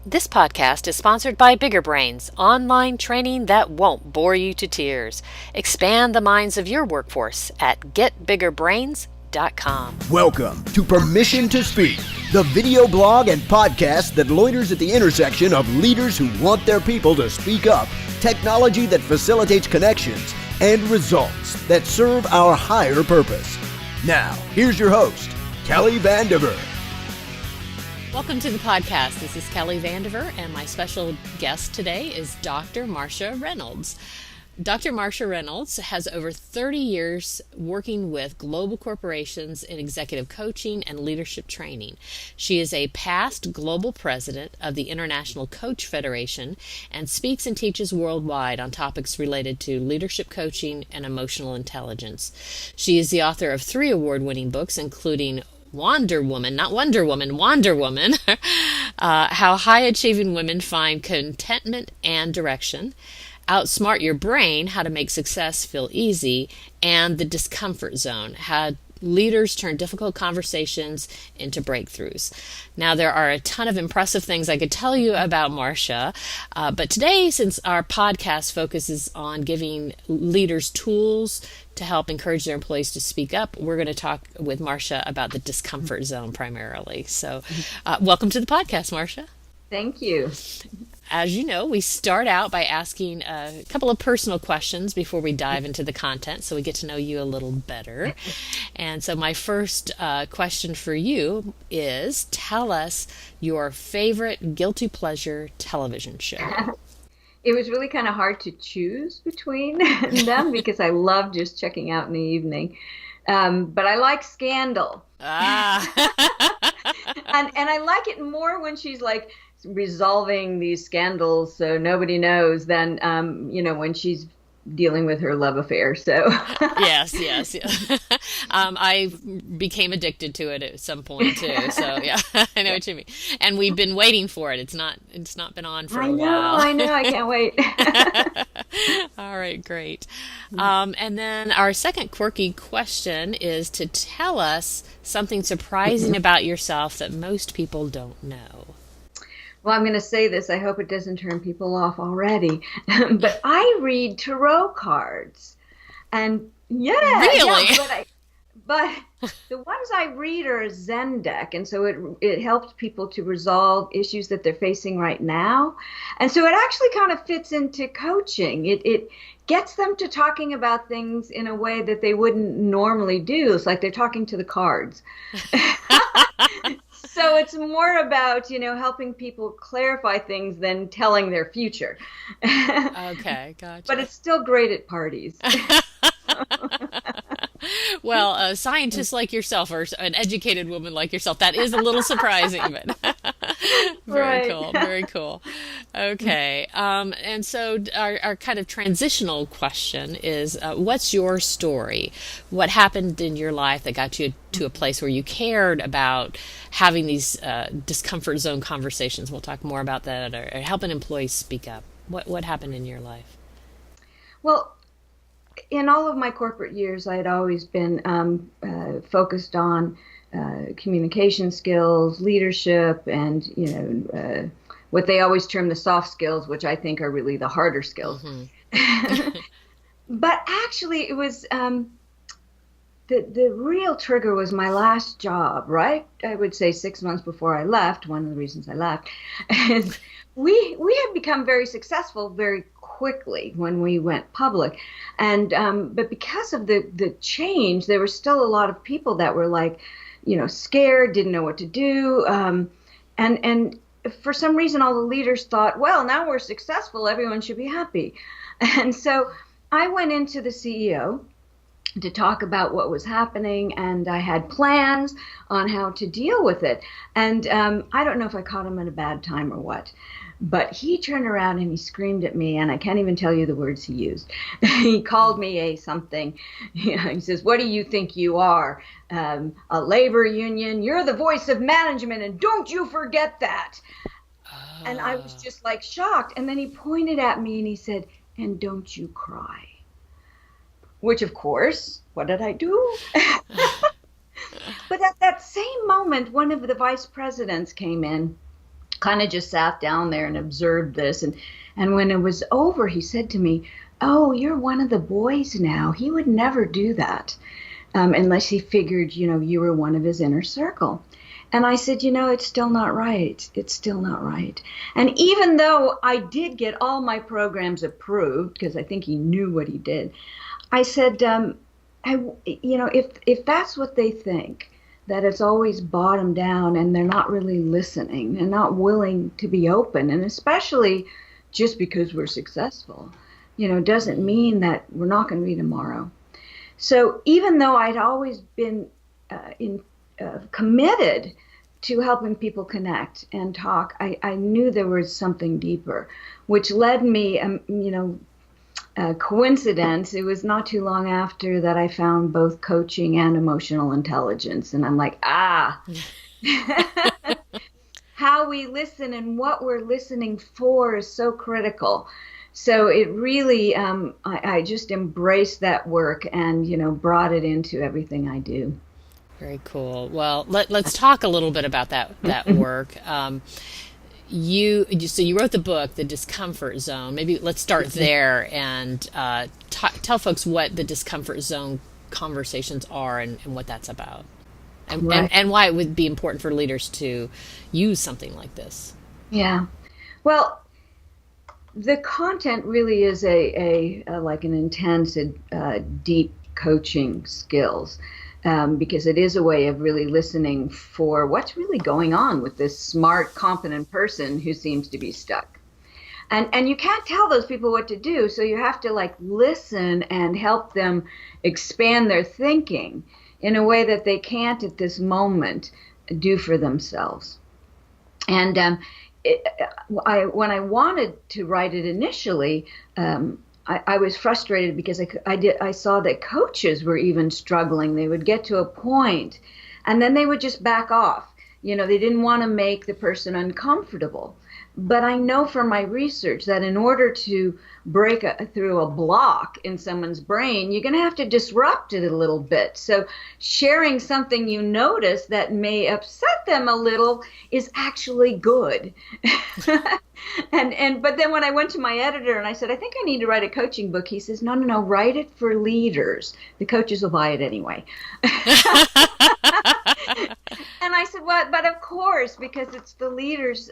This podcast is sponsored by Bigger Brains, online training that won't bore you to tears. Expand the minds of your workforce at getbiggerbrains.com. Welcome to Permission to Speak, the video blog and podcast that loiters at the intersection of leaders who want their people to speak up, technology that facilitates connections, and results that serve our higher purpose. Now, here's your host, Kelly Vandever. Welcome to the podcast. This is Kelly Vandever, and my special guest today is Dr. Marcia Reynolds. Dr. Marcia Reynolds has over 30 years working with global corporations in executive coaching and leadership training. She is a past global president of the International Coach Federation and speaks and teaches worldwide on topics related to leadership coaching and emotional intelligence. She is the author of 3 award-winning books, including Wonder Woman, not Wonder Woman, Wander Woman, How High-Achieving Women Find Contentment and Direction, Outsmart Your Brain, How to Make Success Feel Easy, and The Discomfort Zone, How Leaders Turn Difficult Conversations into Breakthroughs. Now, there are a ton of impressive things I could tell you about Marcia, but today, since our podcast focuses on giving leaders tools to help encourage their employees to speak up, we're going to talk with Marcia about the discomfort zone primarily. So welcome to the podcast, Marcia. Thank you. As you know, we start out by asking a couple of personal questions before we dive into the content so we get to know you a little better. And so my first question for you is, tell us your favorite guilty pleasure television show. It was really kind of hard to choose between them because I love just checking out in the evening. But I like Scandal. Ah. and I like it more when she's like resolving these scandals so nobody knows than, when she's dealing with her love affair. So yes. I became addicted to it at some point too. So yeah, I know what you mean. And we've been waiting for it. It's not been on for a while. I know. I can't wait. All right, great. And then our second quirky question is to tell us something surprising about yourself that most people don't know. Well, I'm going to say this. I hope it doesn't turn people off already. But I read tarot cards. And really? But the ones I read are a Zen deck. And so it helps people to resolve issues that they're facing right now. And so it actually kind of fits into coaching. It gets them to talking about things in a way that they wouldn't normally do. It's like they're talking to the cards. So it's more about, helping people clarify things than telling their future. Okay, gotcha. But it's still great at parties. Well, scientists like yourself, or an educated woman like yourself, that is a little surprising, but very cool, very cool. Okay, and so our kind of transitional question is, what's your story? What happened in your life that got you to a place where you cared about having these discomfort zone conversations? We'll talk more about that, or helping employees speak up. What happened in your life? Well, in all of my corporate years, I had always been focused on communication skills, leadership, and what they always term the soft skills, which I think are really the harder skills. Mm-hmm. But actually, it was the real trigger was my last job, right? I would say 6 months before I left. One of the reasons I left is we had become very successful very quickly when we went public, and but because of the change, there were still a lot of people that were like, scared, didn't know what to do, and for some reason, all the leaders thought, well, now we're successful, everyone should be happy, and so I went into the CEO to talk about what was happening, and I had plans on how to deal with it. And I don't know if I caught him at a bad time or what, but he turned around and he screamed at me, and I can't even tell you the words he used. He called me a something. He says, what do you think you are? A labor union? You're the voice of management, and don't you forget that. And I was just like shocked. And then he pointed at me and he said, and don't you cry. Which, of course, what did I do? But at that same moment, one of the vice presidents came in kind of just sat down there and observed this. And when it was over, he said to me, "Oh, you're one of the boys now." He would never do that unless he figured, you were one of his inner circle. And I said, it's still not right. It's still not right. And even though I did get all my programs approved, because I think he knew what he did, I said, if that's what they think, that it's always bottom down and they're not really listening and not willing to be open, and especially just because we're successful, doesn't mean that we're not going to be tomorrow. So even though I'd always been committed to helping people connect and talk, I knew there was something deeper, which led me, coincidence, it was not too long after that I found both coaching and emotional intelligence. And I'm like, how we listen and what we're listening for is so critical. So it really, I just embraced that work and, brought it into everything I do. Very cool. Well, let's talk a little bit about that work. You wrote the book, The Discomfort Zone. Maybe let's start there and tell folks what the Discomfort Zone conversations are and what that's about, and why it would be important for leaders to use something like this. Yeah. Well, the content really is a like an intense, deep coaching skills. Because it is a way of really listening for what's really going on with this smart, competent person who seems to be stuck. And you can't tell those people what to do, so you have to listen and help them expand their thinking in a way that they can't at this moment do for themselves. And when I wanted to write it initially, I was frustrated because I saw that coaches were even struggling. They would get to a point and then they would just back off. They didn't want to make the person uncomfortable. But I know from my research that in order to break through a block in someone's brain, you're going to have to disrupt it a little bit. So sharing something you notice that may upset them a little is actually good. But then when I went to my editor and I said, I think I need to write a coaching book, he says, no, write it for leaders. The coaches will buy it anyway. And I said, well, but of course, because it's the leaders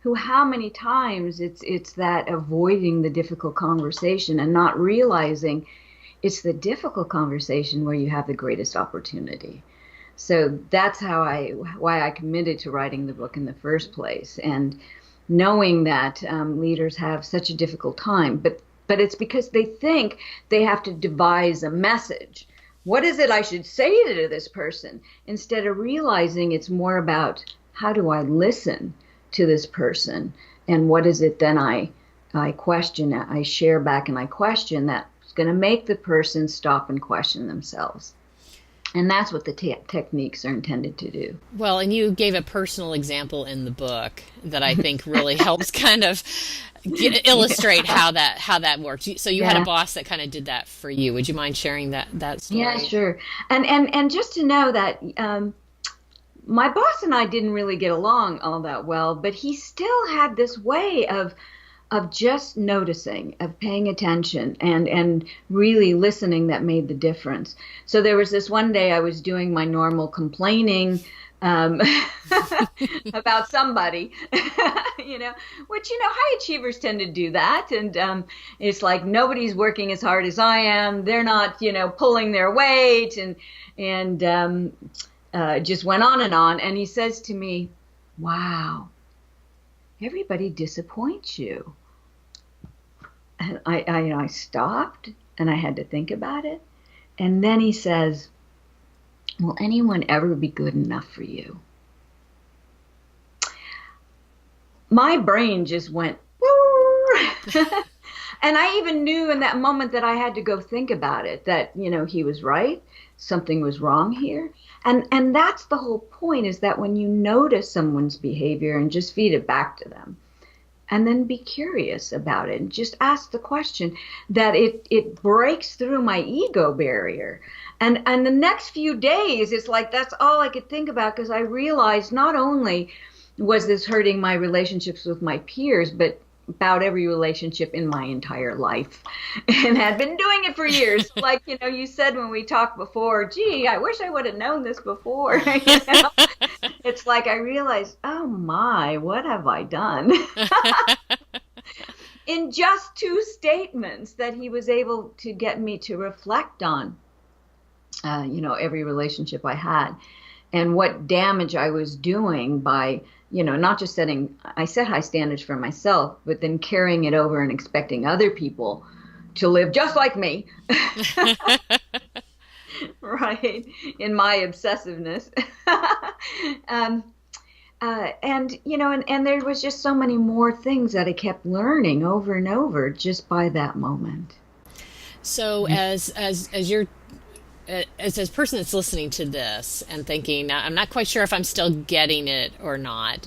who, how many times it's that avoiding the difficult conversation and not realizing it's the difficult conversation where you have the greatest opportunity. So that's why I committed to writing the book in the first place, and knowing that leaders have such a difficult time, but it's because they think they have to devise a message. What is it I should say to this person? Instead of realizing it's more about how do I listen to this person, and what is it then I question, I share back and I question that's going to make the person stop and question themselves. And that's what the techniques are intended to do. Well, and you gave a personal example in the book that I think really helps kind of illustrate how that works. So you had a boss that kind of did that for you. Would you mind sharing that story? Yeah, sure. And just to know that my boss and I didn't really get along all that well, but he still had this way of just noticing, of paying attention and really listening that made the difference. So there was this one day I was doing my normal complaining about somebody, which, high achievers tend to do that. And it's like nobody's working as hard as I am. They're not, pulling their weight and just went on. And he says to me, wow, everybody disappoints you. And I stopped and I had to think about it. And then he says, will anyone ever be good enough for you? My brain just went, and I even knew in that moment that I had to go think about it, that, he was right. Something was wrong here. And that's the whole point, is that when you notice someone's behavior and just feed it back to them, and then be curious about it and just ask the question, that it breaks through my ego barrier. And the next few days, it's like that's all I could think about, because I realized not only was this hurting my relationships with my peers, but about every relationship in my entire life, and had been doing it for years. Like, you said when we talked before, gee, I wish I would have known this before. It's like I realized, oh my, what have I done? In just 2 statements that he was able to get me to reflect on, every relationship I had, and what damage I was doing by, not just I set high standards for myself, but then carrying it over and expecting other people to live just like me. Right. In my obsessiveness. And there was just so many more things that I kept learning over and over just by that moment. So as you're, as a person that's listening to this and thinking, I'm not quite sure if I'm still getting it or not,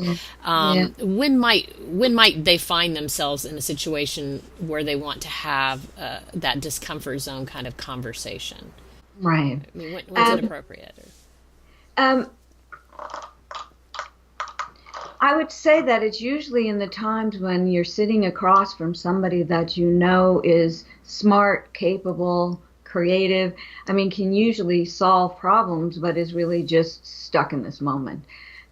when might they find themselves in a situation where they want to have that discomfort zone kind of conversation? Right. I mean, when's it appropriate? I would say that it's usually in the times when you're sitting across from somebody that is smart, capable, creative, can usually solve problems, but is really just stuck in this moment.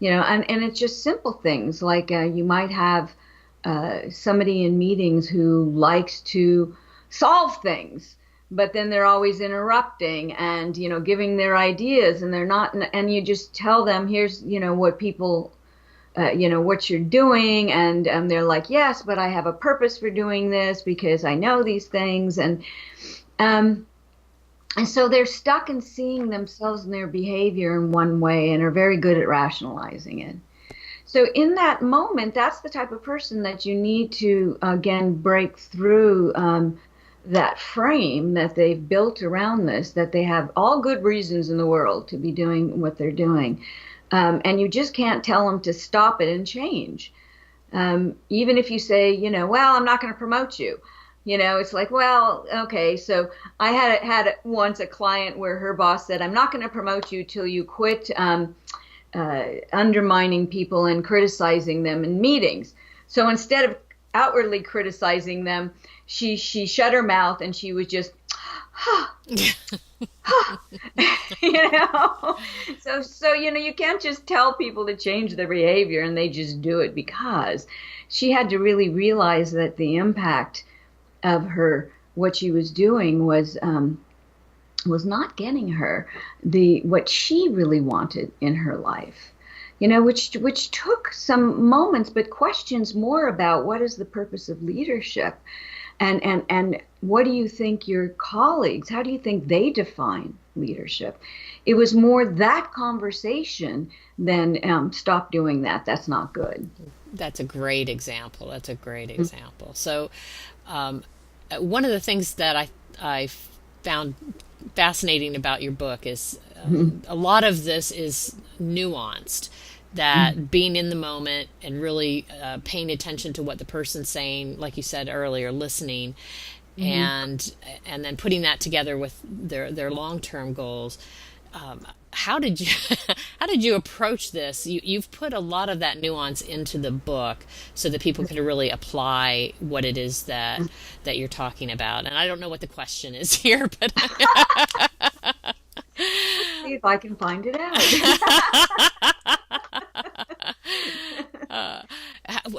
And it's just simple things like you might have somebody in meetings who likes to solve things, but then they're always interrupting and, giving their ideas, and they're not, and you just tell them, here's, what people, what you're doing. And they're like, yes, but I have a purpose for doing this because I know these things. And so they're stuck in seeing themselves and their behavior in one way and are very good at rationalizing it. So in that moment, that's the type of person that you need to, again, break through that frame that they've built around this, that they have all good reasons in the world to be doing what they're doing. And you just can't tell them to stop it and change. Even if you say, well, I'm not going to promote you. It's like, well, okay. So I had once a client where her boss said, I'm not going to promote you till you quit undermining people and criticizing them in meetings. So instead of outwardly criticizing them, she shut her mouth and she was just, So you can't just tell people to change their behavior and they just do it, because she had to really realize that the impact of what she was doing was not getting her what she really wanted in her life, which took some moments, but questions more about what is the purpose of leadership, and what do you think your colleagues, how do you think they define leadership? It was more that conversation than stop doing that. That's not good. That's a great example. So one of the things that I found fascinating about your book is a lot of this is nuanced, that being in the moment and really paying attention to what the person's saying, like you said earlier, listening, and then putting that together with their long-term goals. How did you approach this? You've put a lot of that nuance into the book so that people can really apply what it is that you're talking about. And I don't know what the question is here, but see if I can find it out.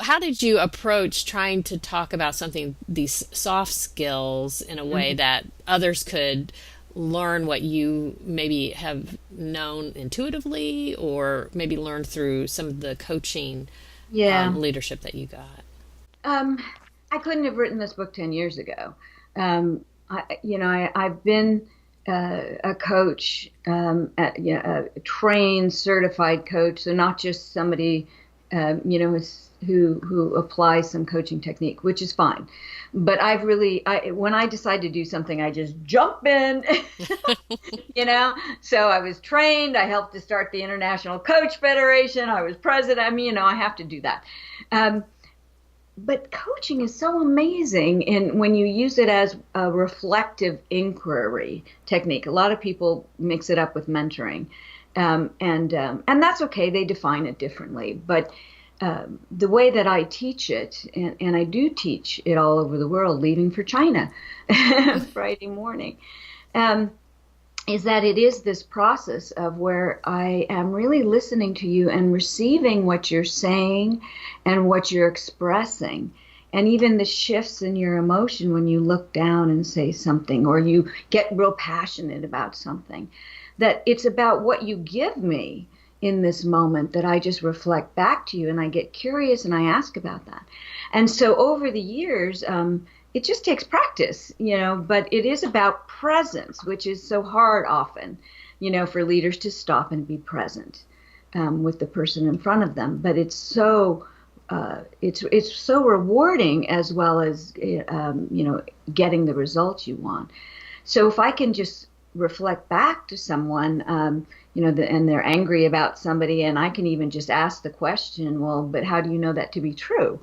How did you approach trying to talk about these soft skills in a way that others could learn what you maybe have known intuitively, or maybe learn through some of the coaching leadership that you got? I couldn't have written this book 10 years ago. I've been a coach, a trained, certified coach, so not just somebody, who applies some coaching technique, which is fine. But when I decide to do something, I just jump in, So I was trained. I helped to start the International Coach Federation. I was president. I have to do that. But coaching is so amazing, and when you use it as a reflective inquiry technique. A lot of people mix it up with mentoring, and that's okay. They define it differently, but the way that I teach it, and I do teach it all over the world, leaving for China Friday morning, is that it is this process of where I am really listening to you and receiving what you're saying and what you're expressing. And even the shifts in your emotion when you look down and say something, or you get real passionate about something, that it's about what you give me in this moment, that I just reflect back to you, and I get curious and I ask about that. And so over the years, it just takes practice, but it is about presence, which is so hard often, for leaders to stop and be present with the person in front of them. But it's so it's so rewarding, as well as getting the results you want. So if I can just reflect back to someone, and they're angry about somebody, and I can even just ask the question, well, but how do you know that to be true?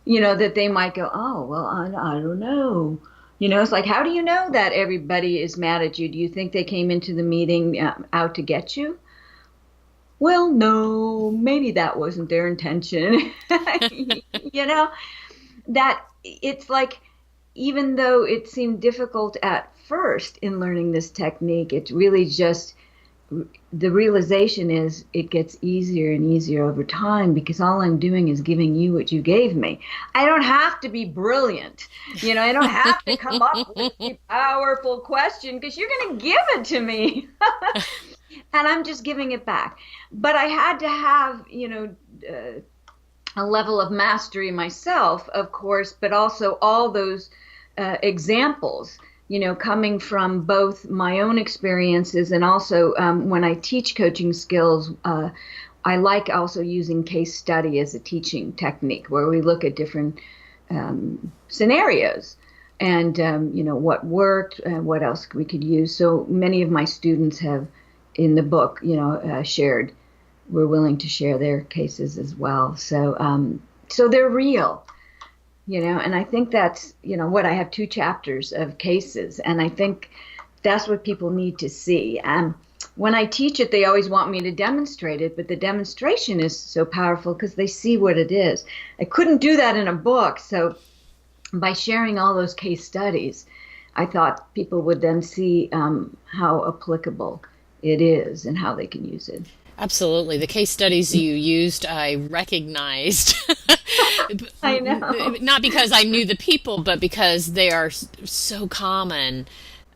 That they might go, oh, well, I don't know. It's like, how do you know that everybody is mad at you? Do you think they came into the meeting out to get you? Well, no, maybe that wasn't their intention. That it's like, even though it seemed difficult at first in learning this technique, it's really just, the realization is it gets easier and easier over time, because all I'm doing is giving you what you gave me. I don't have to be brilliant. I don't have to come up with a powerful question, because you're going to give it to me. And I'm just giving it back. But I had to have, a level of mastery myself, of course, but also all those examples, coming from both my own experiences, and also when I teach coaching skills, I like also using case study as a teaching technique, where we look at different scenarios and, what worked, what else we could use. So many of my students have, in the book, we're willing to share their cases as well. So, so they're real. And I think that's, I have 2 chapters of cases, and I think that's what people need to see. When I teach it, they always want me to demonstrate it, but the demonstration is so powerful because they see what it is. I couldn't do that in a book, so by sharing all those case studies, I thought people would then see how applicable it is and how they can use it. Absolutely. The case studies you used, I recognized. I know. Not because I knew the people, but because they are so common,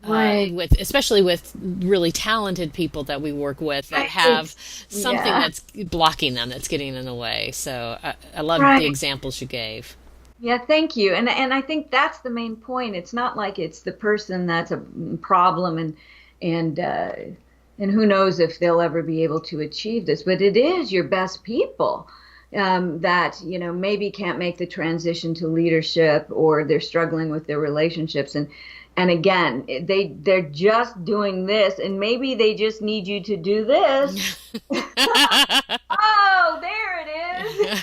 right. especially with really talented people that we work with that have something that's blocking them, that's getting in the way. So I love the examples you gave. Yeah, thank you. And I think that's the main point. It's not like it's the person that's a problem and who knows if they'll ever be able to achieve this, but it is your best people that, maybe can't make the transition to leadership, or they're struggling with their relationships. And again, they're just doing this, and maybe they just need you to do this. Oh, there it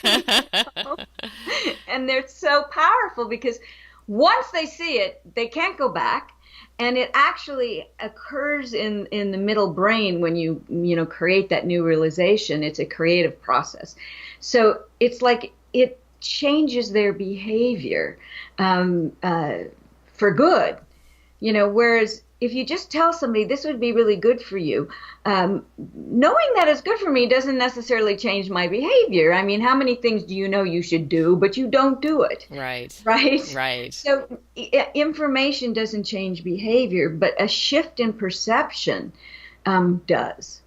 is. And they're so powerful, because once they see it, they can't go back. And it actually occurs in the middle brain when you create that new realization. It's a creative process. So it's like it changes their behavior for good. Whereas if you just tell somebody this would be really good for you, knowing that it's good for me doesn't necessarily change my behavior. I mean, how many things do you know you should do, but you don't do it? Right. Right? Right. So information doesn't change behavior, but a shift in perception does.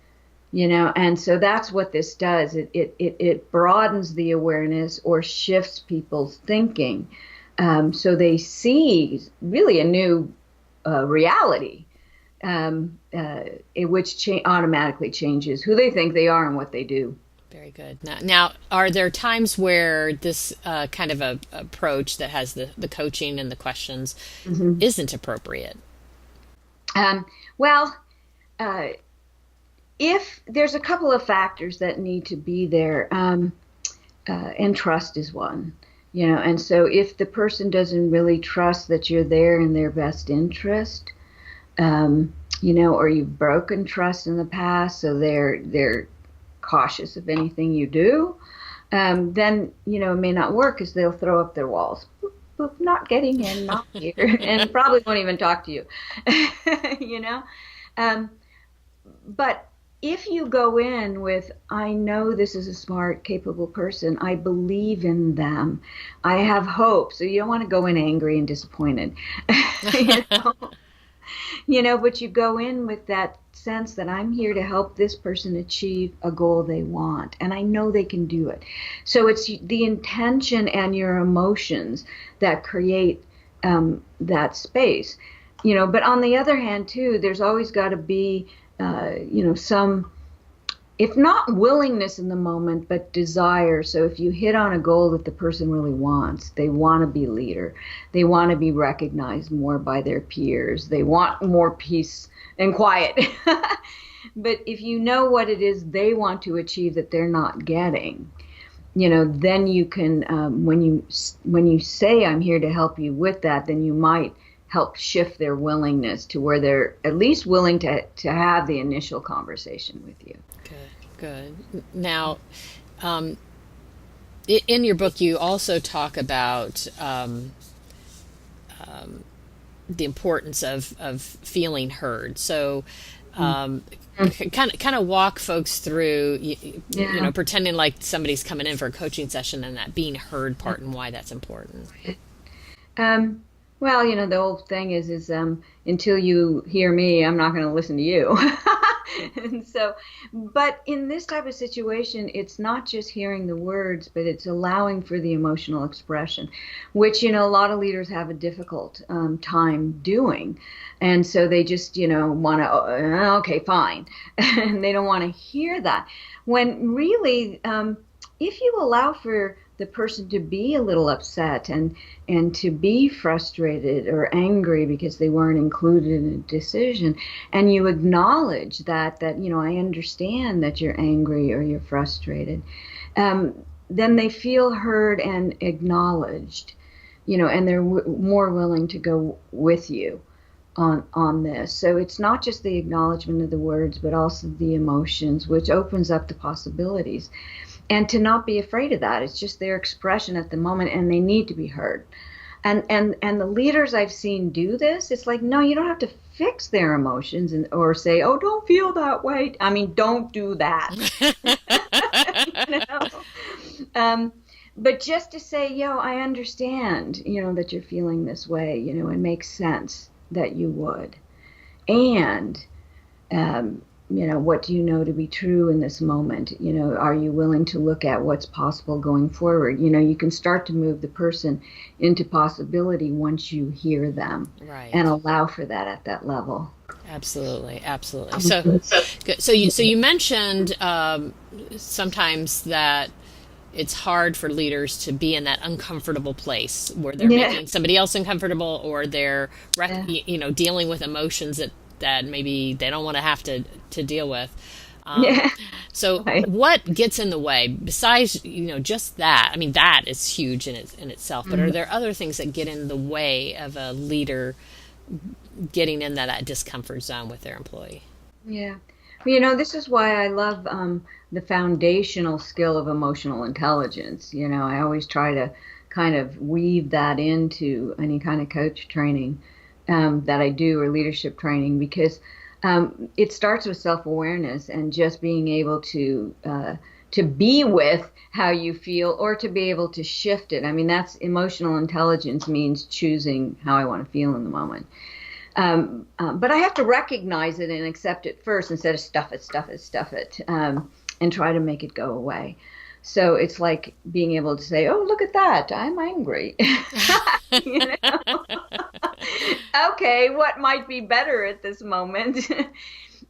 And so that's what this does. It broadens the awareness, or shifts people's thinking, so they see really a new reality, which automatically changes who they think they are and what they do. Very good. Now, are there times where this kind of a approach that has the coaching and the questions isn't appropriate? Well, if there's a couple of factors that need to be there, and trust is one. And so if the person doesn't really trust that you're there in their best interest, or you've broken trust in the past, so they're cautious of anything you do, then, it may not work because they'll throw up their walls. Boop, boop, not getting in, not here, and probably won't even talk to you, But if you go in with, I know this is a smart, capable person, I believe in them, I have hope. So you don't want to go in angry and disappointed, but you go in with that sense that I'm here to help this person achieve a goal they want, and I know they can do it. So it's the intention and your emotions that create that space, But on the other hand, too, there's always got to be, some, if not willingness in the moment, but desire. So if you hit on a goal that the person really wants, they want to be leader, they want to be recognized more by their peers, they want more peace and quiet. But if you know what it is they want to achieve that they're not getting, then you can, when you say, I'm here to help you with that, then you might help shift their willingness to where they're at least willing to have the initial conversation with you. Good. Now, in your book, you also talk about the importance of feeling heard. So, kind of walk folks through, pretending like somebody's coming in for a coaching session, and that being heard part, and why that's important. Well, the old thing is until you hear me, I'm not going to listen to you. And so, but in this type of situation, it's not just hearing the words, but it's allowing for the emotional expression, which, a lot of leaders have a difficult time doing. And so they just, want to, okay, fine. And they don't want to hear that. When really, if you allow for the person to be a little upset and to be frustrated or angry because they weren't included in a decision, and you acknowledge that I understand that you're angry or you're frustrated, then they feel heard and acknowledged, and they're more willing to go with you on this. So it's not just the acknowledgement of the words, but also the emotions, which opens up the possibilities. And to not be afraid of that. It's just their expression at the moment, and they need to be heard. And the leaders I've seen do this, it's like, no, you don't have to fix their emotions or say, oh, don't feel that way. I mean, don't do that. But just to say, I understand, that you're feeling this way, it makes sense that you would. And, what do you know to be true in this moment? Are you willing to look at what's possible going forward? You can start to move the person into possibility once you hear them, right, and allow for that at that level. Absolutely. So good. So you mentioned sometimes that it's hard for leaders to be in that uncomfortable place where they're making somebody else uncomfortable, or they're dealing with emotions that maybe they don't want to have to deal with. So right. What gets in the way besides, just that? I mean, that is huge in itself, but are there other things that get in the way of a leader getting in that discomfort zone with their employee? Yeah. Well, this is why I love the foundational skill of emotional intelligence. I always try to kind of weave that into any kind of coach training that I do, or leadership training, because it starts with self-awareness and just being able to be with how you feel, or to be able to shift it. I mean, that's emotional intelligence, means choosing how I want to feel in the moment. But I have to recognize it and accept it first, instead of stuff it, and try to make it go away. So it's like being able to say, oh, look at that, I'm angry. Okay, what might be better at this moment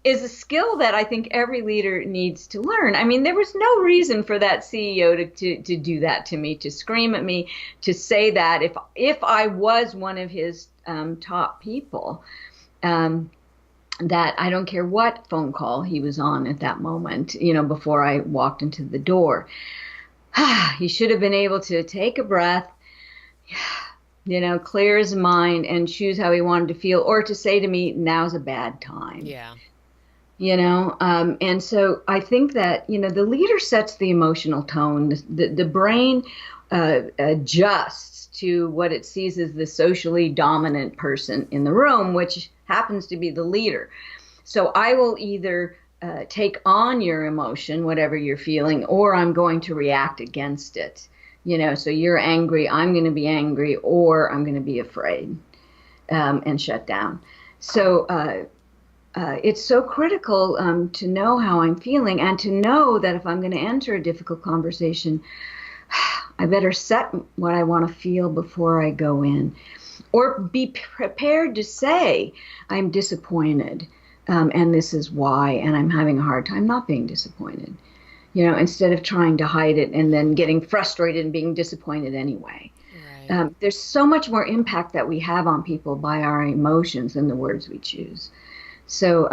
is a skill that I think every leader needs to learn. I mean, there was no reason for that CEO to do that to me, to scream at me, to say that if I was one of his top people, that I don't care what phone call he was on at that moment, before I walked into the door. He should have been able to take a breath, clear his mind and choose how he wanted to feel, or to say to me, now's a bad time. Yeah. And so I think that, the leader sets the emotional tone. The brain adjusts to what it sees as the socially dominant person in the room, which happens to be the leader. So I will either take on your emotion, whatever you're feeling, or I'm going to react against it. So you're angry, I'm going to be angry, or I'm going to be afraid and shut down. So it's so critical to know how I'm feeling, and to know that if I'm going to enter a difficult conversation, I better set what I want to feel before I go in, or be prepared to say, I'm disappointed, and this is why, and I'm having a hard time not being disappointed, instead of trying to hide it and then getting frustrated and being disappointed anyway. Right. There's so much more impact that we have on people by our emotions than the words we choose. So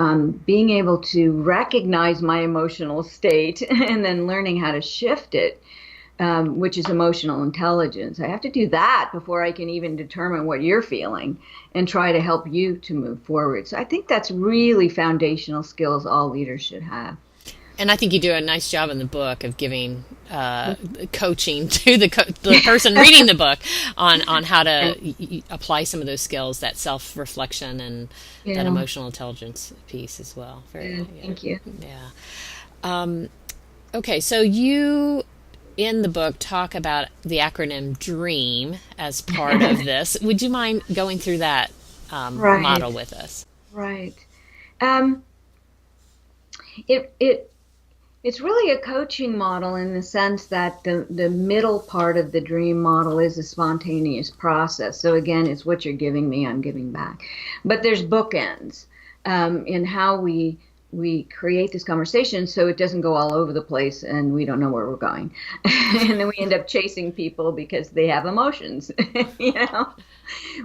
being able to recognize my emotional state and then learning how to shift it, which is emotional intelligence. I have to do that before I can even determine what you're feeling and try to help you to move forward. So I think that's really foundational skills all leaders should have. And I think you do a nice job in the book of giving coaching to the person reading the book on how to apply some of those skills, that self-reflection and that emotional intelligence piece as well. Thank you. Yeah. Okay, so you, in the book, talk about the acronym DREAM as part of this. Would you mind going through that model with us? Right. It's really a coaching model in the sense that the middle part of the DREAM model is a spontaneous process. So again, it's what you're giving me, I'm giving back. But there's bookends in how we create this conversation so it doesn't go all over the place and we don't know where we're going. And then we end up chasing people because they have emotions,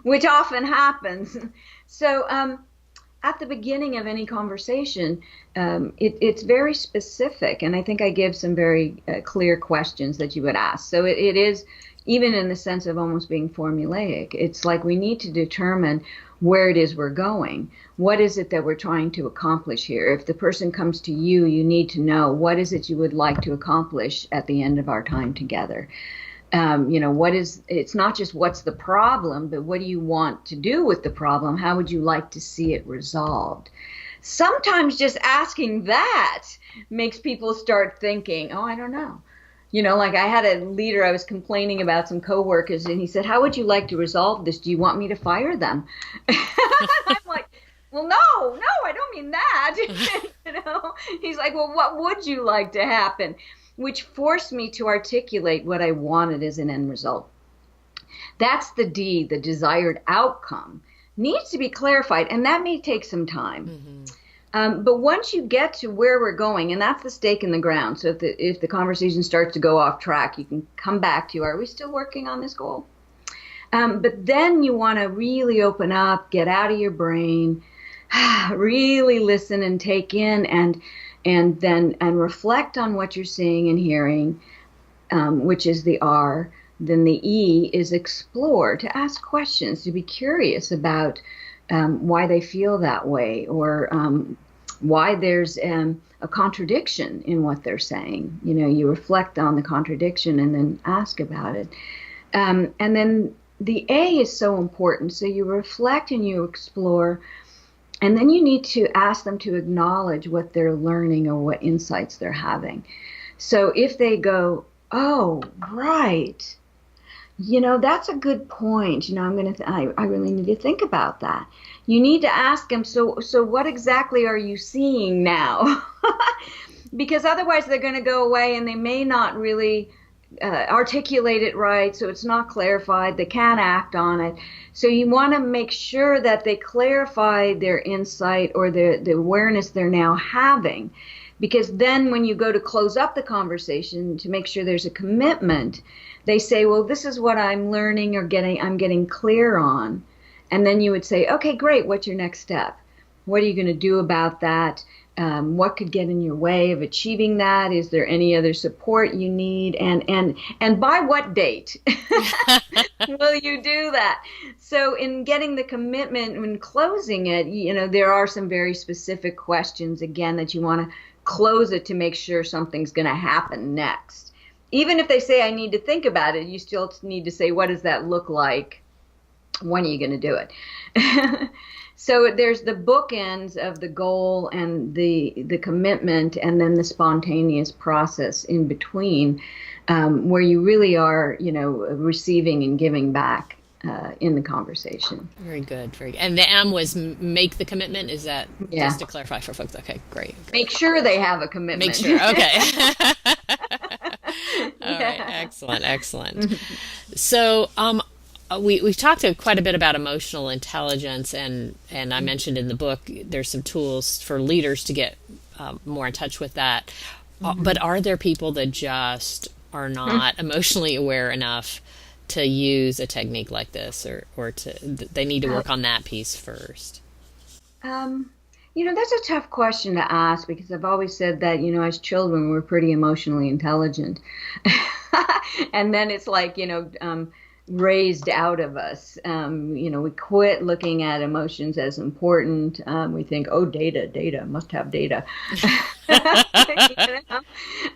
which often happens. So at the beginning of any conversation, it's very specific, and I think I give some very clear questions that you would ask. So it is, even in the sense of almost being formulaic, it's like we need to determine where it is we're going. What is it that we're trying to accomplish here? If the person comes to you, you need to know what is it you would like to accomplish at the end of our time together. It's not just what's the problem, but what do you want to do with the problem? How would you like to see it resolved? Sometimes just asking that makes people start thinking, oh, I don't know. Like I had a leader, I was complaining about some coworkers, and he said, how would you like to resolve this? Do you want me to fire them? I'm like, well, no, I don't mean that. He's like, well, what would you like to happen? Which forced me to articulate what I wanted as an end result. That's the D, the desired outcome, needs to be clarified, and that may take some time. Mm-hmm. But once you get to where we're going, and that's the stake in the ground, so if the conversation starts to go off track, you can come back to, are we still working on this goal? But then you want to really open up, get out of your brain, really listen and take in, and then reflect on what you're seeing and hearing, which is the R. Then the E is explore, to ask questions, to be curious about why they feel that way, or why there's a contradiction in what they're saying. You reflect on the contradiction and then ask about it. And then the A is so important. So you reflect and you explore. And then you need to ask them to acknowledge what they're learning or what insights they're having. So if they go, oh, right, that's a good point. I really need to think about that. You need to ask them, so what exactly are you seeing now? Because otherwise they're going to go away and they may not really articulate it right, so it's not clarified. They can't act on it. So you want to make sure that they clarify their insight or the awareness they're now having, because then when you go to close up the conversation to make sure there's a commitment, they say, well, this is what I'm learning or I'm getting clear on. And then you would say, okay, great, what's your next step? What are you going to do about that? What could get in your way of achieving that? Is there any other support you need? And by what date will you do that? So in getting the commitment and closing it, there are some very specific questions, again, that you want to close it to make sure something's going to happen next. Even if they say, I need to think about it, you still need to say, what does that look like? When are you going to do it? So there's the bookends of the goal and the commitment, and then the spontaneous process in between, where you really are, receiving and giving back in the conversation. Very good, very good. And the M was make the commitment. Is that just to clarify for folks? Okay, great. Make sure they have a commitment. Make sure. Okay. All right. Excellent. Excellent. So, we've talked quite a bit about emotional intelligence, and I mentioned in the book there's some tools for leaders to get more in touch with that. But are there people that just are not emotionally aware enough to use a technique like this, or they need to work on that piece first? That's a tough question to ask, because I've always said that, as children, we're pretty emotionally intelligent. And then it's like, raised out of us. We quit looking at emotions as important. We think, data, must have data.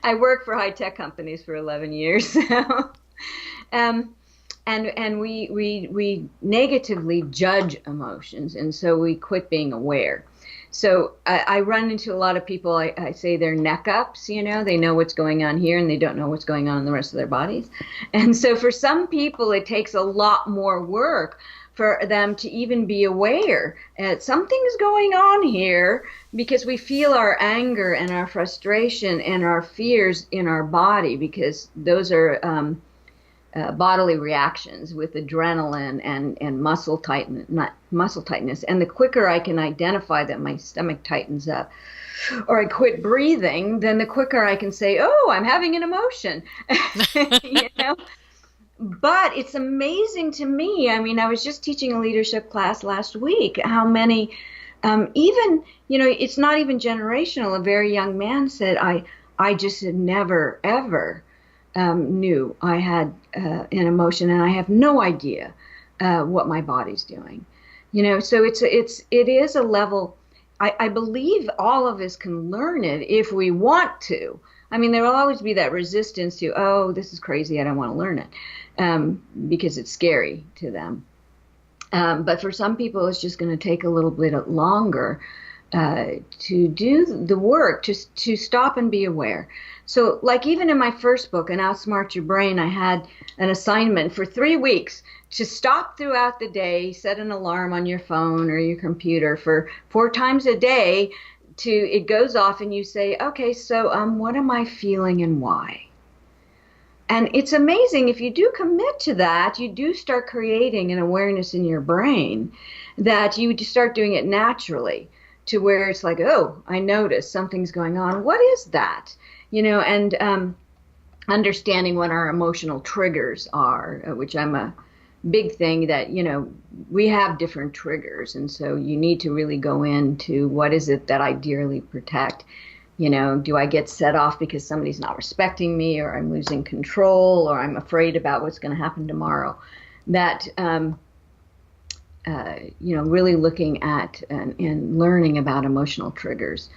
I worked for high-tech companies for 11 years. And we negatively judge emotions, and so we quit being aware. So I run into a lot of people, I say they're neck ups, they know what's going on here and they don't know what's going on in the rest of their bodies. And so for some people, it takes a lot more work for them to even be aware that something's going on here, because we feel our anger and our frustration and our fears in our body, because those are bodily reactions with adrenaline and muscle tightness. And the quicker I can identify that my stomach tightens up, or I quit breathing, then the quicker I can say, I'm having an emotion. But it's amazing to me. I mean, I was just teaching a leadership class last week, how many, even, it's not even generational. A very young man said, I just had never, ever knew I had an emotion, and I have no idea what my body's doing. So it is a level. I believe all of us can learn it if we want to. I mean, there will always be that resistance to, this is crazy, I don't want to learn it, because it's scary to them. But for some people, it's just going to take a little bit longer to do the work, to stop and be aware. So like even in my first book, An Outsmart Your Brain, I had an assignment for 3 weeks to stop throughout the day, set an alarm on your phone or your computer for 4 times a day. It goes off and you say, okay, so what am I feeling and why? And it's amazing, if you do commit to that, you do start creating an awareness in your brain that you start doing it naturally, to where it's like, I notice something's going on. What is that? And understanding what our emotional triggers are, which I'm a big thing that, we have different triggers. And so you need to really go into what is it that I dearly protect. Do I get set off because somebody's not respecting me, or I'm losing control, or I'm afraid about what's going to happen tomorrow? That, really looking at and learning about emotional triggers.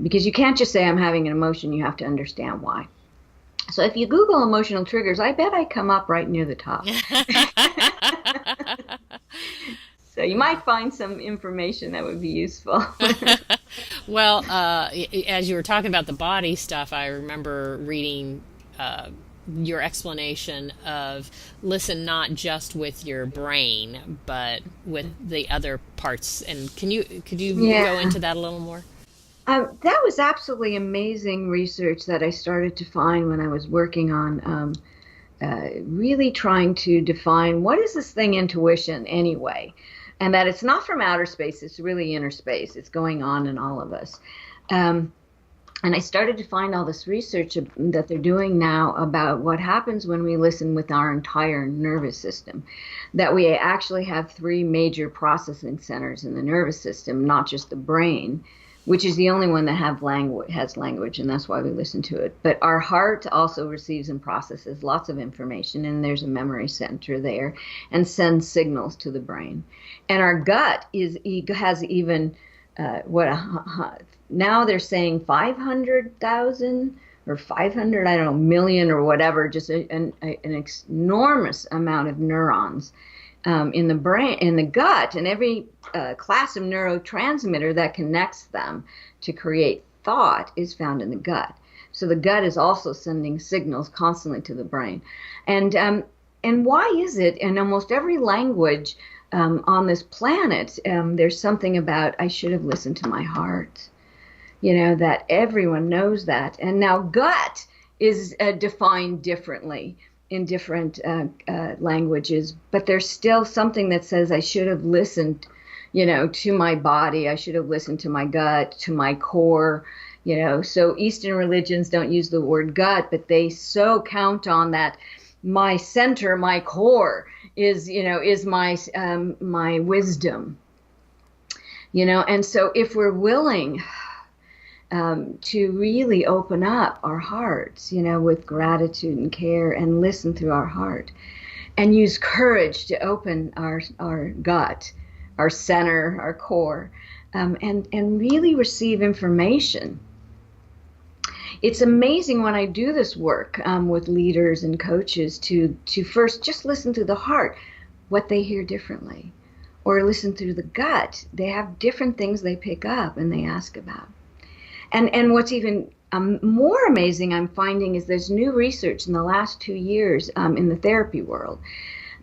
Because you can't just say I'm having an emotion, you have to understand why. So if you Google emotional triggers, I bet I come up right near the top. So you might find some information that would be useful. Well, as you were talking about the body stuff, I remember reading your explanation of listen not just with your brain, but with the other parts. And could you go into that a little more? That was absolutely amazing research that I started to find when I was working on really trying to define what is this thing intuition anyway, and that it's not from outer space, it's really inner space. It's going on in all of us. And I started to find all this research that they're doing now about what happens when we listen with our entire nervous system, that we actually have 3 major processing centers in the nervous system, not just the brain, which is the only one that has language, and that's why we listen to it. But our heart also receives and processes lots of information, and there's a memory center there, and sends signals to the brain. And our gut has even now they're saying 500,000 or 500, I don't know, million or whatever, just an enormous amount of neurons in the brain, in the gut, and every class of neurotransmitter that connects them to create thought is found in the gut. So the gut is also sending signals constantly to the brain. And why is it in almost every language on this planet, there's something about, I should have listened to my heart, that everyone knows that. And now gut is defined differently in different languages, but there's still something that says I should have listened, to my body. I should have listened to my gut, to my core, So Eastern religions don't use the word gut, but they so count on that. My center, my core is my wisdom, And so if we're willing to really open up our hearts, with gratitude and care, and listen through our heart, and use courage to open our gut, our center, our core, and really receive information. It's amazing when I do this work with leaders and coaches to first just listen to the heart, what they hear differently, or listen through the gut. They have different things they pick up and they ask about. And what's even more amazing I'm finding is there's new research in the last 2 years in the therapy world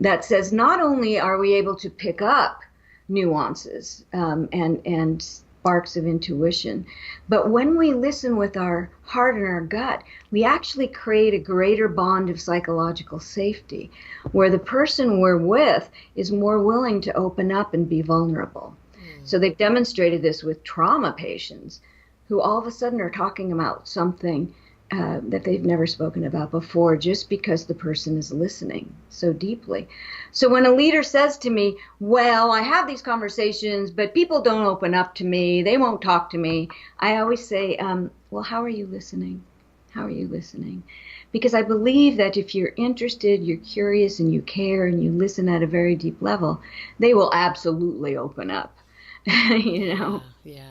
that says not only are we able to pick up nuances and sparks of intuition, but when we listen with our heart and our gut, we actually create a greater bond of psychological safety, where the person we're with is more willing to open up and be vulnerable. So they've demonstrated this with trauma patients who all of a sudden are talking about something that they've never spoken about before, just because the person is listening so deeply. So when a leader says to me, well, I have these conversations, but people don't open up to me, they won't talk to me, I always say, well, how are you listening? How are you listening? Because I believe that if you're interested, you're curious, and you care, and you listen at a very deep level, they will absolutely open up, Yeah.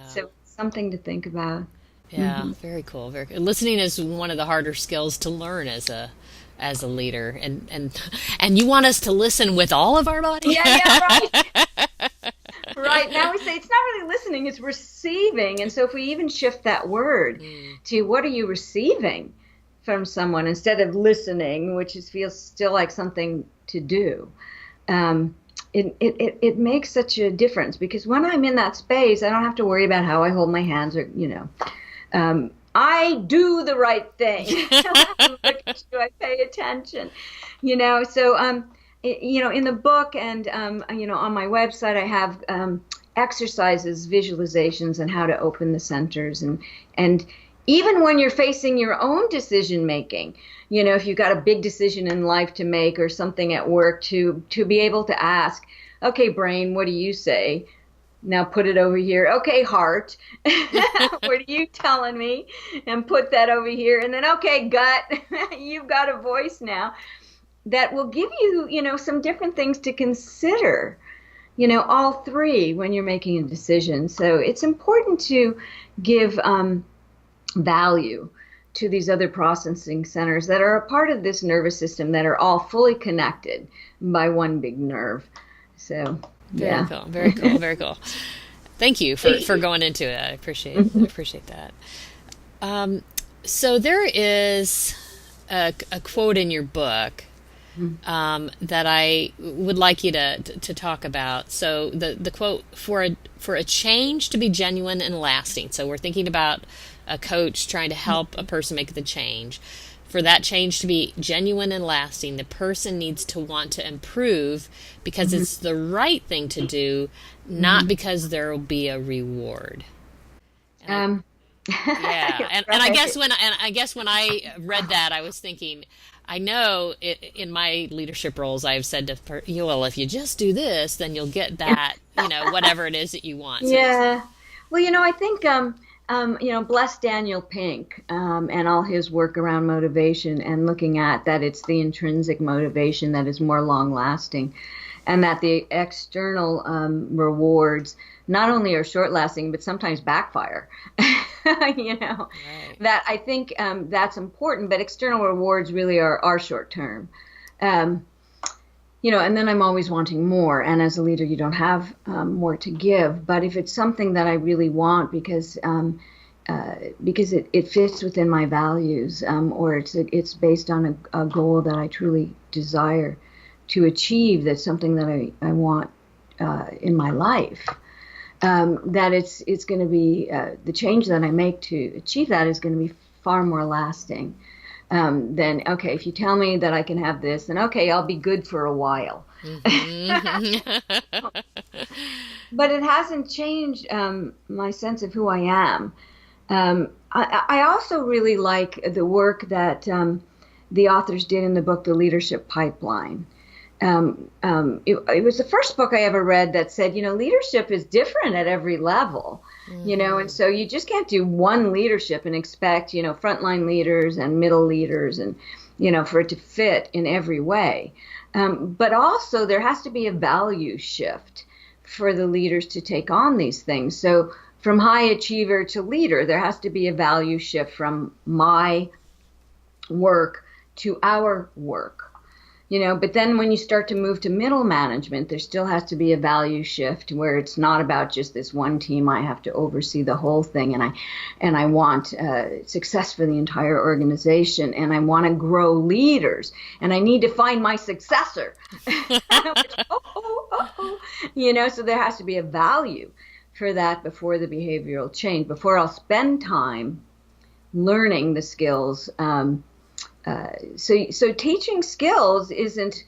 So something to think about. Yeah, very cool. Very cool. Listening is one of the harder skills to learn as a leader, and you want us to listen with all of our body. Yeah, right. Right. Now we say it's not really listening; it's receiving. And so if we even shift that word to what are you receiving from someone instead of listening, which feels still like something to do. It makes such a difference, because when I'm in that space, I don't have to worry about how I hold my hands, or I do the right thing. I pay attention, So in the book and on my website, I have exercises, visualizations, and how to open the centers, and even when you're facing your own decision making, if you've got a big decision in life to make or something at work, to be able to ask, okay, brain, what do you say? Now put it over here. Okay, heart, what are you telling me? And put that over here. And then, okay, gut, you've got a voice now that will give you, some different things to consider, all three when you're making a decision. So it's important to give value to these other processing centers that are a part of this nervous system, that are all fully connected by one big nerve. So very cool, very cool, very cool. Thank you for going into it. I appreciate that. So there is a quote in your book that I would like you to talk about. So the quote, for a change to be genuine and lasting. So we're thinking about a coach trying to help a person make the change. For that change to be genuine and lasting, the person needs to want to improve because it's the right thing to do, not because there will be a reward. Yeah, and I guess when I read that, I was thinking, I know in my leadership roles, I've said to well, if you just do this, then you'll get that, whatever it is that you want. So yeah. Well, I think bless Daniel Pink and all his work around motivation and looking at that it's the intrinsic motivation that is more long-lasting, and that the external rewards not only are short-lasting but sometimes backfire. Right. That I think that's important, but external rewards really are short-term. And then I'm always wanting more. And as a leader, you don't have more to give. But if it's something that I really want because it fits within my values, or it's based on a goal that I truly desire to achieve, that's something that I want in my life, that it's going to be the change that I make to achieve that is going to be far more lasting. Then, okay, if you tell me that I can have this, then okay, I'll be good for a while. Mm-hmm. But it hasn't changed my sense of who I am. I also really like the work that the authors did in the book, The Leadership Pipeline. It was the first book I ever read that said, leadership is different at every level, and so you just can't do one leadership and expect, frontline leaders and middle leaders and, for it to fit in every way. But also there has to be a value shift for the leaders to take on these things. So from high achiever to leader, there has to be a value shift from my work to our work. But then when you start to move to middle management, there still has to be a value shift where it's not about just this one team. I have to oversee the whole thing, and I want success for the entire organization, and I want to grow leaders, and I need to find my successor. So there has to be a value for that before the behavioral change, before I'll spend time learning the skills. So teaching skills isn't,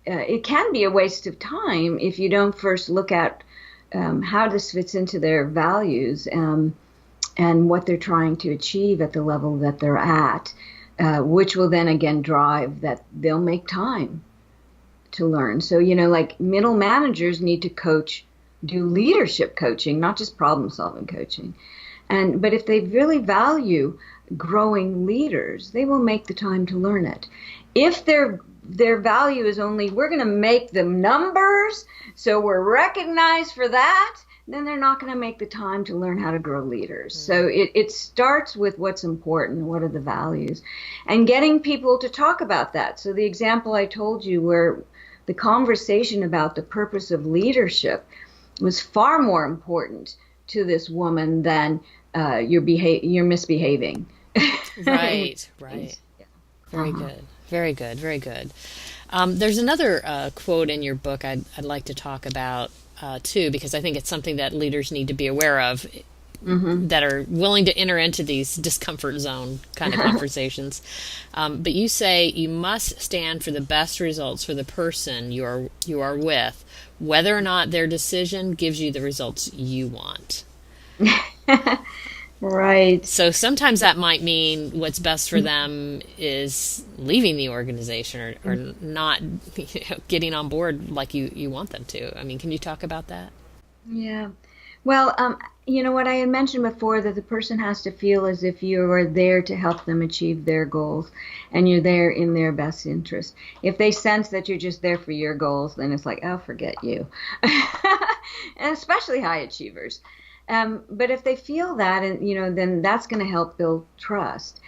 it can be a waste of time if you don't first look at how this fits into their values and what they're trying to achieve at the level that they're at, which will then again drive that they'll make time to learn. So, like middle managers need to do leadership coaching, not just problem solving coaching. But if they really value growing leaders, they will make the time to learn it. If their value is only, we're going to make them numbers, so we're recognized for that, then they're not going to make the time to learn how to grow leaders. So it starts with what's important, what are the values, and getting people to talk about that. So the example I told you where the conversation about the purpose of leadership was far more important to this woman than you're misbehaving. Right. Yeah. Very good. There's another quote in your book I'd like to talk about too, because I think it's something that leaders need to be aware of, that are willing to enter into these discomfort zone kind of conversations. But you say you must stand for the best results for the person you are with, whether or not their decision gives you the results you want. Right. So sometimes that might mean what's best for them is leaving the organization or not getting on board like you want them to. I mean, can you talk about that? Yeah. Well, what I had mentioned before, that the person has to feel as if you are there to help them achieve their goals and you're there in their best interest. If they sense that you're just there for your goals, then it's like, oh, forget you. And especially high achievers. But if they feel that, and then that's going to help build trust.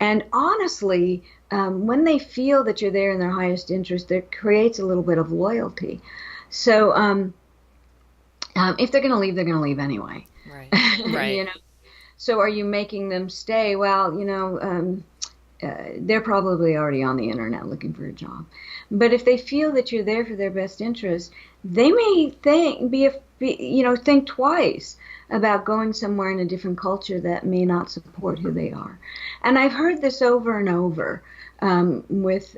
And honestly, when they feel that you're there in their highest interest, that creates a little bit of loyalty. So if they're going to leave, they're going to leave anyway. Right. So are you making them stay? Well, they're probably already on the internet looking for a job. But if they feel that you're there for their best interest, they may think twice about going somewhere in a different culture that may not support who they are. And I've heard this over and over with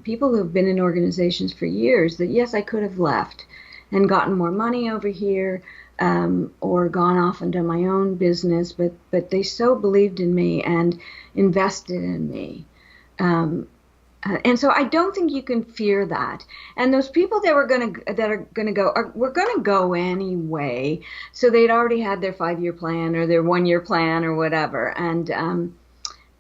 people who have been in organizations for years, that yes, I could have left and gotten more money over here, or gone off and done my own business, but they so believed in me and invested in me And so I don't think you can fear that. And those people that are going to go, we're going to go anyway. So they'd already had their 5-year plan or their 1-year plan or whatever. And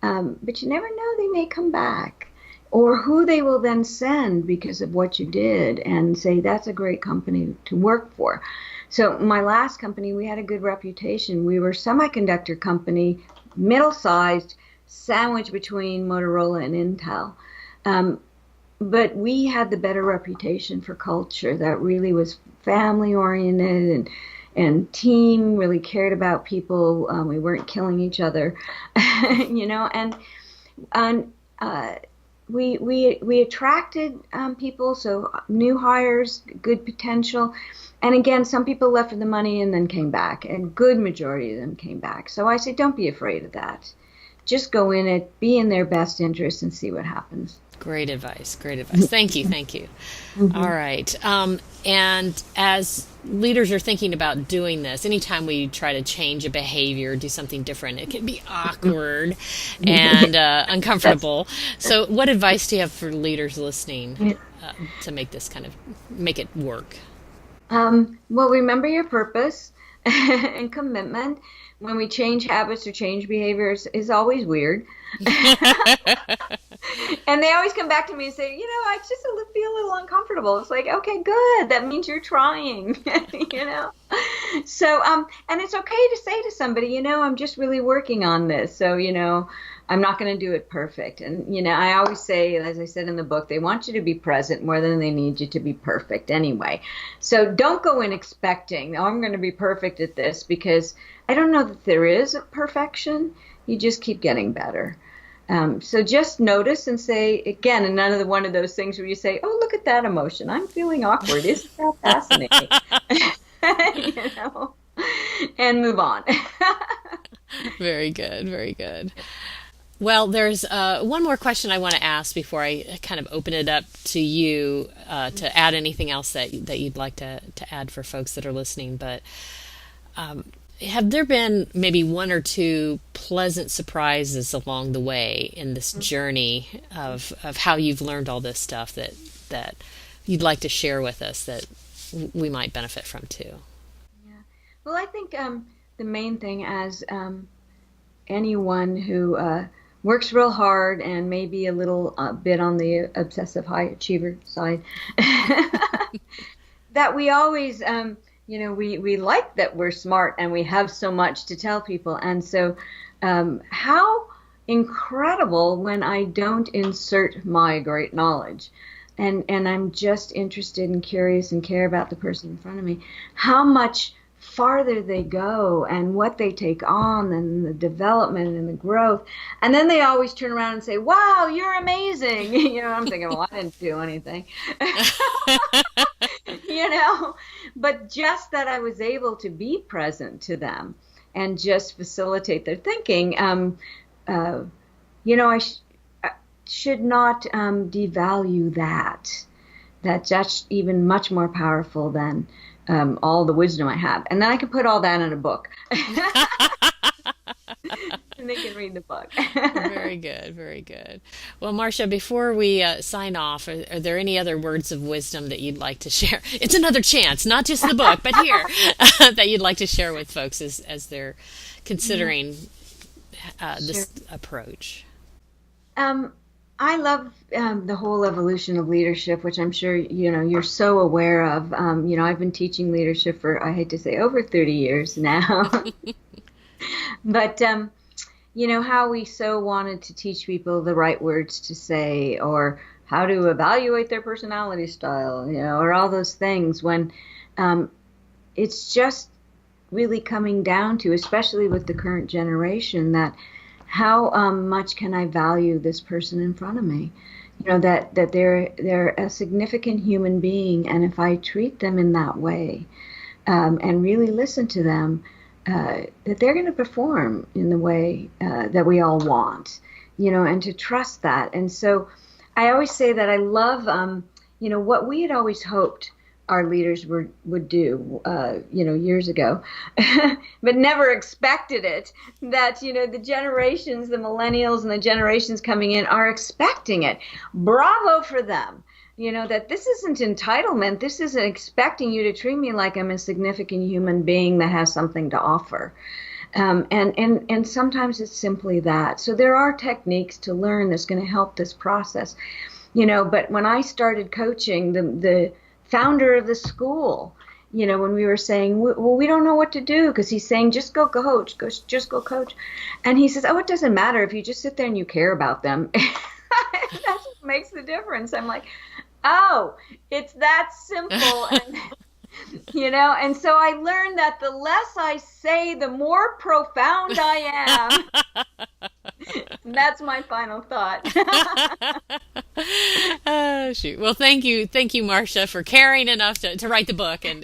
but you never know, they may come back, or who they will then send because of what you did and say, that's a great company to work for. So my last company, we had a good reputation. We were a semiconductor company, middle-sized, sandwiched between Motorola and Intel. But we had the better reputation for culture that really was family-oriented and team, really cared about people. We weren't killing each other, and we attracted people, so new hires, good potential. And again, some people left for the money and then came back, and good majority of them came back. So I say, don't be afraid of that. Just go in it, be in their best interest, and see what happens. Great advice. Great advice. Thank you. Thank you. Mm-hmm. All right. And as leaders are thinking about doing this, anytime we try to change a behavior, do something different, it can be awkward and uncomfortable. So what advice do you have for leaders listening to make this make it work? Well, remember your purpose and commitment. When we change habits or change behaviors, is always weird. And they always come back to me and say, I just feel a little uncomfortable. It's like, okay, good. That means you're trying, So, and it's okay to say to somebody, I'm just really working on this. So, I'm not going to do it perfect. And, I always say, as I said in the book, they want you to be present more than they need you to be perfect anyway. So don't go in expecting, I'm going to be perfect at this, because I don't know that there is a perfection. You just keep getting better. So just notice and say, again, another one of those things where you say, oh, look at that emotion. I'm feeling awkward. Isn't that fascinating? And move on. Very good. Very good. Well, there's one more question I want to ask before I kind of open it up to you to add anything else that you'd like to add for folks that are listening. But have there been maybe one or two pleasant surprises along the way in this journey of how you've learned all this stuff that you'd like to share with us that we might benefit from too? Yeah. Well, I think the main thing, as anyone who works real hard and maybe a little bit on the obsessive high achiever side, that we always, we like that we're smart and we have so much to tell people. And so how incredible when I don't insert my great knowledge and I'm just interested and curious and care about the person in front of me, how much farther they go and what they take on and the development and the growth. And then they always turn around and say, wow, you're amazing. I'm thinking, well, I didn't do anything. But just that I was able to be present to them and just facilitate their thinking, I should not devalue that. That's even much more powerful than all the wisdom I have. And then I can put all that in a book. And they can read the book. Very good, very good. Well, Marcia, before we sign off, are there any other words of wisdom that you'd like to share? It's another chance, not just the book, but here, that you'd like to share with folks as they're considering this approach. I love the whole evolution of leadership, which I'm sure, you're so aware of. I've been teaching leadership for, I hate to say, over 30 years now. But, how we so wanted to teach people the right words to say, or how to evaluate their personality style, or all those things, when it's just really coming down to, especially with the current generation, that how much can I value this person in front of me? That they're a significant human being, and if I treat them in that way and really listen to them, that they're going to perform in the way that we all want, and to trust that. And so I always say that I love, what we had always hoped our leaders would do, years ago, but never expected it. That, the generations, the millennials and the generations coming in are expecting it. Bravo for them. That this isn't entitlement. This isn't expecting you to treat me like I'm a significant human being that has something to offer. And sometimes it's simply that. So there are techniques to learn that's going to help this process. But when I started coaching, the founder of the school, when we were saying, well, we don't know what to do, because he's saying, just go coach, just go coach. And he says, oh, it doesn't matter if you just sit there and you care about them. That's what makes the difference. I'm like, oh, it's that simple. And so I learned that the less I say, the more profound I am. That's my final thought. Oh, shoot. Well, thank you, Marcia, for caring enough to write the book and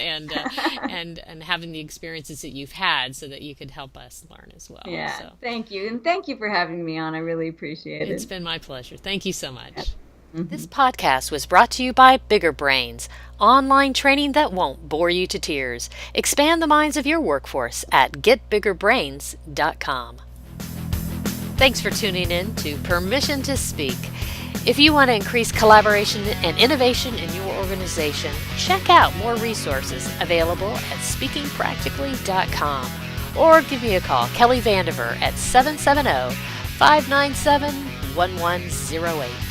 having the experiences that you've had, so that you could help us learn as well. Yeah, so. Thank you, and thank you for having me on. I really appreciate it. It's been my pleasure. Thank you so much. Mm-hmm. This podcast was brought to you by Bigger Brains, online training that won't bore you to tears. Expand the minds of your workforce at getbiggerbrains.com. Thanks for tuning in to Permission to Speak. If you want to increase collaboration and innovation in your organization, check out more resources available at speakingpractically.com, or give me a call, Kelly Vandever, at 770-597-1108.